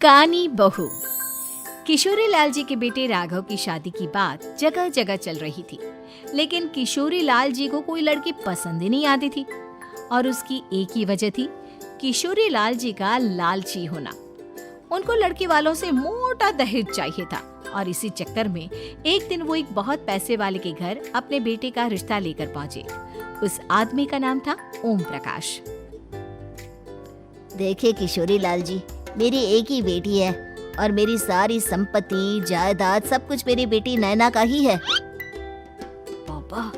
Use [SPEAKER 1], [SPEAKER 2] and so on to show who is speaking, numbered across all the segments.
[SPEAKER 1] कानी बहू। किशोरी लाल जी के बेटे राघव की शादी की बात जगह जगह चल रही थी, लेकिन किशोरी लाल जी को कोई लड़की पसंद ही नहीं आती थी। और उसकी एक ही वजह थी, किशोरी लाल जी का लालची होना। उनको लड़की वालों से मोटा दहेज चाहिए था और इसी चक्कर में एक दिन वो एक बहुत पैसे वाले के घर अपने बेटे का रिश्ता लेकर पहुंचे। उस आदमी का नाम था ओम प्रकाश।
[SPEAKER 2] देखिए किशोरी लाल जी, मेरी एक ही बेटी है और मेरी सारी संपत्ति जायदाद सब कुछ मेरी बेटी नैना का ही है।
[SPEAKER 3] पापा,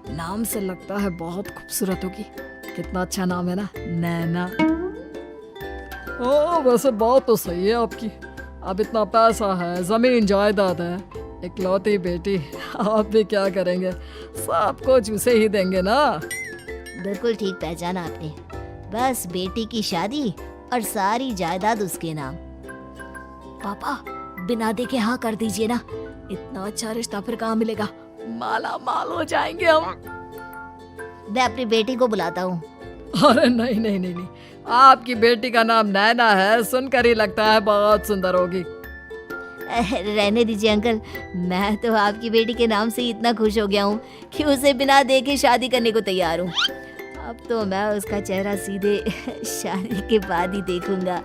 [SPEAKER 3] नाम से लगता है बहुत खूबसूरत होगी। कितना अच्छा नाम है ना, नैना। ओ, वैसे बात तो सही है आपकी। अब इतना पैसा है, जमीन जायदाद है, इकलौती बेटी, आप भी क्या करेंगे? सब कुछ उसे ही देंगे ना।
[SPEAKER 2] बिल्कुल ठीक पहचाना आपने। बस बेटी की शादी और सारी जायदाद उसके नाम।
[SPEAKER 3] पापा, बिना देखे हाँ कर दीजिए ना। इतना अच्छा रिश्ता फिर कहाँ मिलेगा? माला माल हो जाएंगे हम।
[SPEAKER 2] मैं अपनी बेटी को बुलाता हूँ।
[SPEAKER 3] अरे नहीं नहीं नहीं नहीं, आपकी बेटी का नाम नैना है, सुनकर ही लगता है बहुत सुंदर होगी।
[SPEAKER 2] रहने दीजिए अंकल, मैं तो आपकी बेटी के नाम से ही इतना खुश हो गया हूँ कि उसे बिना देखे शादी करने को तैयार हूँ। अब तो मैं उसका चेहरा सीधे शादी के बाद ही देखूंगा।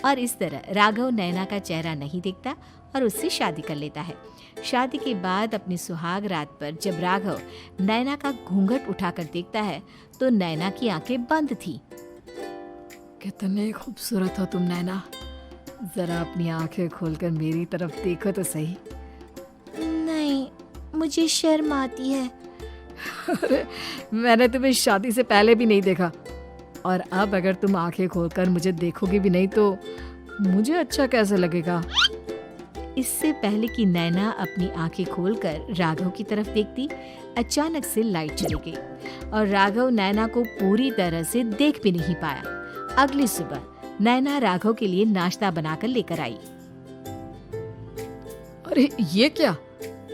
[SPEAKER 1] और इस तरह राघव नैना का चेहरा नहीं देखता और उससे शादी कर लेता है। शादी के बाद अपनी सुहाग रात पर जब राघव नैना का घूंघट उठाकर देखता है तो नैना की आंखें बंद थी।
[SPEAKER 3] कितनी खूबसूरत हो तुम नैना, जरा अपनी आंखें खोलकर मेरी तरफ देखो तो सही।
[SPEAKER 2] नहीं, मुझे शर्म आती है।
[SPEAKER 3] अरे, मैंने तुम्हें शादी से पहले भी नहीं देखा और अब अगर तुम आंखें खोलकर मुझे देखोगी भी नहीं तो मुझे अच्छा कैसे लगेगा?
[SPEAKER 1] इससे पहले कि नैना अपनी आंखें खोलकर राघव की तरफ देखती, अचानक से लाइट चली गई और राघव नैना को पूरी तरह से देख भी नहीं पाया। अगली सुबह नैना राघव के लिए नाश्ता बनाकर लेकर आई।
[SPEAKER 3] अरे ये क्या,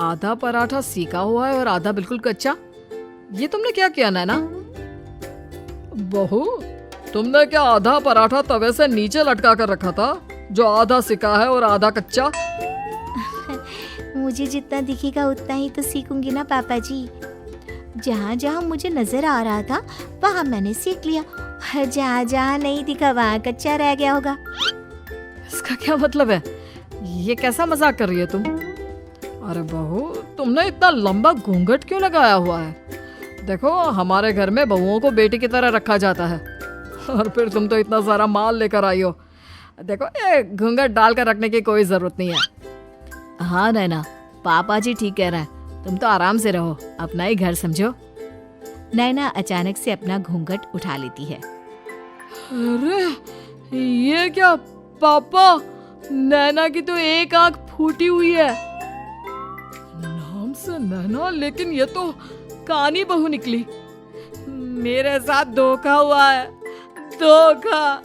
[SPEAKER 3] आधा पराठा सेका हुआ है और आधा बिल्कुल कच्चा। ये तुमने क्या किया नैना? बहू, तुमने क्या आधा पराठा तवे से नीचे लटका कर रखा था जो आधा सेका है और आधा कच्चा?
[SPEAKER 2] मुझे जितना दिखेगा उतना ही तो सीखूंगी ना पापा जी। जहाँ जहाँ मुझे नजर आ रहा था वहाँ मैंने सीख लिया, और जहाँ जहाँ नहीं दिखा वहाँ कच्चा रह गया होगा।
[SPEAKER 3] इसका क्या मतलब है? ये कैसा मजाक कर रही है तुम? अरे बहू, तुमने इतना लंबा घूंघट क्यों लगाया हुआ है? देखो, हमारे घर में बहुओं को बेटी की तरह रखा जाता है और फिर तुम तो इतना सारा माल लेकर आई हो। देखो, ये घूंघट डालकर रखने की कोई जरूरत नहीं है। हाँ नैना, पापा जी ठीक कह रहे हैं, तुम तो आराम से रहो, अपना ही घर समझो।
[SPEAKER 1] नैना अचानक से अपना घूंघट उठा लेती है।
[SPEAKER 3] अरे ये क्या पापा, नैना की तो एक आंख फूटी हुई है। नाम से नैना, लेकिन ये तो कानी बहू निकली। मेरे साथ धोखा हुआ है, धोखा।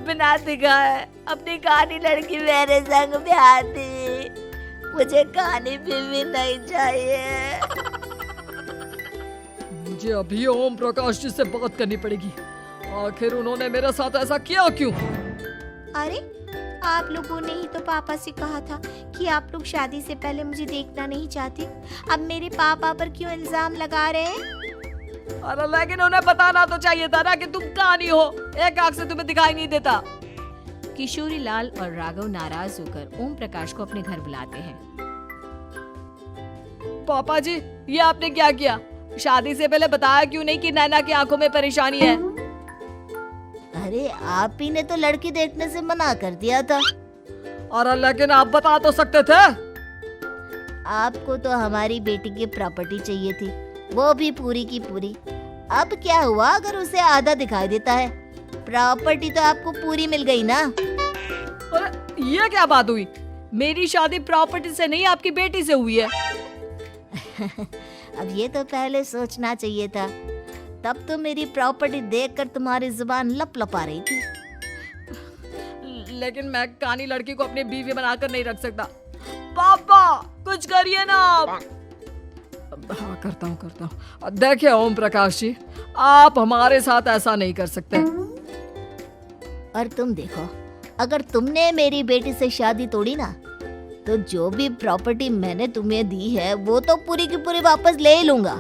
[SPEAKER 2] बिना दिखाए अपनी कानी लड़की मेरे संग ब्याह थी। मुझे कानी बीवी नहीं चाहिए।
[SPEAKER 3] मुझे अभी ओम प्रकाश जी से बात करनी पड़ेगी। आखिर उन्होंने मेरे साथ ऐसा किया क्यों?
[SPEAKER 2] अरे, आप लोगों ने ही तो पापा से कहा था कि आप लोग शादी से पहले मुझे देखना नहीं चाहते। अब मेरे पापा पर क्यों इल्जाम लगा रहे हैं?
[SPEAKER 3] अरे लेकिन उन्हें बताना तो चाहिए था ना कि तुम कानी हो, एक आंख से तुम्हें दिखाई नहीं देता।
[SPEAKER 1] किशोरी लाल और राघव नाराज होकर ओम प्रकाश को अपने घर बुलाते हैं।
[SPEAKER 3] पापा जी, ये आपने क्या किया? शादी से पहले बताया क्यों नहीं कि नैना की आंखों में परेशानी है?
[SPEAKER 2] अरे, आप ही ने तो लड़की देखने से मना कर दिया था।
[SPEAKER 3] अरे लेकिन आप बता तो सकते थे।
[SPEAKER 2] आपको तो हमारी बेटी की प्रॉपर्टी चाहिए थी, वो भी पूरी की पूरी। अब क्या हुआ अगर उसे आधा दिखाई देता है? प्रॉपर्टी तो आपको पूरी मिल गई ना।
[SPEAKER 3] अरे ये क्या बात हुई? मेरी शादी प्रॉपर्टी से नहीं, आपकी बेटी से हुई है।
[SPEAKER 2] अब ये तो पहले सोचना चाहिए था। तब तो मेरी प्रॉपर्टी देखकर तुम्हारी जुबान लप लपा रही थी।
[SPEAKER 3] लेकिन मैं कानी लड़की को अपनी बीवी बनाकर नहीं रख सकता। पापा, कुछ करिए ना आप। हाँ, करता हूँ। देखिए ओम प्रकाश जी, आप हमारे साथ ऐसा नहीं कर सकते।
[SPEAKER 2] और तुम देखो, अगर तुमने मेरी बेटी से शादी तोड़ी ना, तो जो भी प्रॉपर्टी मैंने तुम्हें दी है वो तो पूरी की पूरी वापस ले ही लूंगा,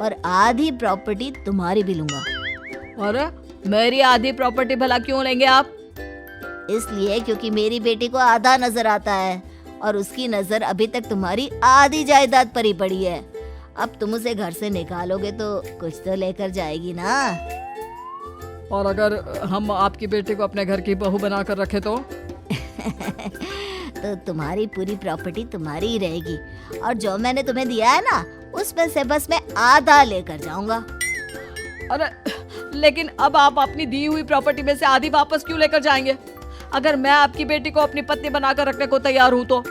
[SPEAKER 2] और आधी प्रॉपर्टी तुम्हारी भी लूंगा।
[SPEAKER 3] अरे मेरी आधी प्रॉपर्टी भला क्यों लेंगे आप?
[SPEAKER 2] इसलिए क्योंकि मेरी बेटी को आधा नजर आता है और उसकी नजर अभी तक तुम्हारी आधी जायदाद पर ही पड़ी है। अब तुम उसे घर से निकालोगे तो कुछ तो लेकर जाएगी ना।
[SPEAKER 3] और अगर हम आपकी बेटी को अपने घर की बहू बनाकर रखे तो?
[SPEAKER 2] तो तुम्हारी पूरी प्रॉपर्टी तुम्हारी ही रहेगी, और जो मैंने तुम्हें दिया है ना, उसमें से बस मैं आधा लेकर जाऊंगा।
[SPEAKER 3] अरे लेकिन अब आप अपनी दी हुई प्रॉपर्टी में से आधी वापस क्यों लेकर जाएंगे? अगर मैं आपकी बेटी को अपनी पत्नी बनाकर रखने को तैयार हूँ तो?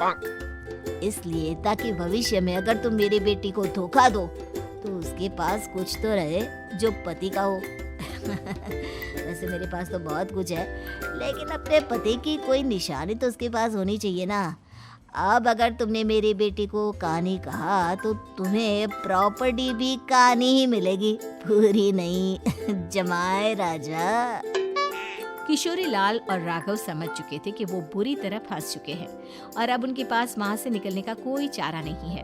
[SPEAKER 2] इसलिए ताकि भविष्य में अगर तुम मेरी बेटी को धोखा दो तो उसके पास कुछ तो रहे जो पति का हो। वैसे मेरे पास तो बहुत कुछ है, लेकिन अपने पति की कोई निशानी तो उसके पास होनी चाहिए ना। अब अगर तुमने मेरी बेटी को कानी कहा तो तुम्हें प्रॉपर्टी भी कानी ही मिलेगी, पूरी नहीं। जमाए राजा।
[SPEAKER 1] किशोरी लाल और राघव समझ चुके थे कि वो बुरी तरह फंस चुके हैं और अब उनके पास वहां से निकलने का कोई चारा नहीं है।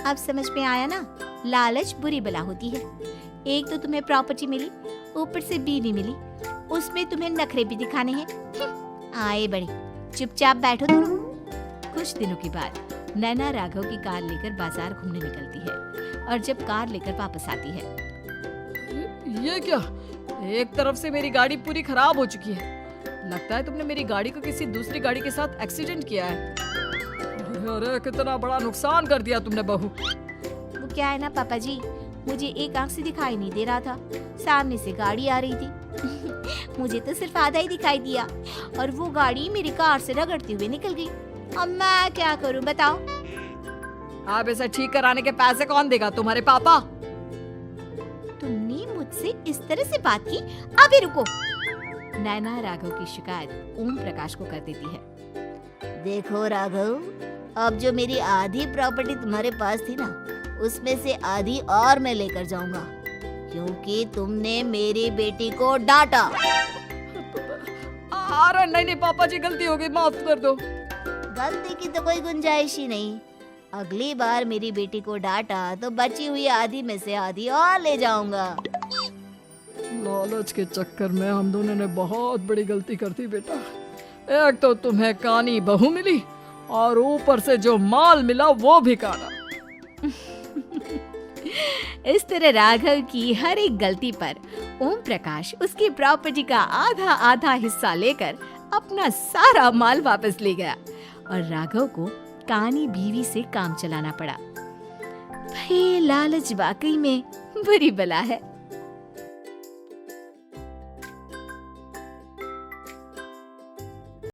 [SPEAKER 1] अब समझ में आया ना, लालच बुरी बला होती है। एक तो तुम्हें प्रॉपर्टी मिली, ऊपर से बीवी मिली, उसमें तुम्हें नखरे भी दिखाने हैं। आए बड़े, चुपचाप बैठो दोनों। कुछ दिनों के बाद नैना राघव की कार लेकर बाजार घूमने निकलती है और जब कार लेकर वापस आती है,
[SPEAKER 3] ये क्या? एक तरफ से मेरी गाड़ी पूरी खराब हो चुकी है। लगता है तुमने मेरी गाड़ी को किसी दूसरी गाड़ी के साथ एक्सीडेंट किया है। अरे कितना बड़ा नुकसान कर दिया तुमने बहू।
[SPEAKER 1] वो क्या है ना पापा जी, मुझे एक आंख से दिखाई नहीं दे रहा था, सामने से गाड़ी आ रही थी। मुझे तो सिर्फ आधा ही दिखाई दिया और वो गाड़ी मेरी कार से रगड़ती हुई निकल गई। अब मैं क्या करूं बताओ?
[SPEAKER 3] आप इसे ठीक कराने के पैसे कौन देगा? तुम्हारे पापा?
[SPEAKER 1] तुमने मुझसे इस तरह से बात की? अभी रुको। नैना राघव की शिकायत ओम प्रकाश को कर देती है।
[SPEAKER 2] देखो राघव, अब जो मेरी आधी प्रॉपर्टी तुम्हारे पास थी ना, उसमें से आधी और मैं लेकर जाऊंगा, क्योंकि तुमने मेरी बेटी को डांटा।
[SPEAKER 3] अरे नहीं नहीं पापा जी, गलती हो गई, माफ कर दो।
[SPEAKER 2] गलती की तो कोई गुंजाइश ही नहीं। अगली बार मेरी बेटी को डांटा तो बची हुई आधी में से आधी और ले जाऊंगा।
[SPEAKER 3] लालच के चक्कर में हम दोनों ने बहुत बड़ी गलती कर दी बेटा। एक तो तुम्हें कानी बहू मिली और ऊपर से जो माल मिला वो भी काना।
[SPEAKER 1] इस तरह राघव की हर एक गलती पर ओम प्रकाश उसकी प्रॉपर्टी का आधा आधा हिस्सा लेकर अपना सारा माल वापस ले गया और राघव को कानी बीवी से काम चलाना पड़ा। भाई लालच वाकई में बुरी बला है।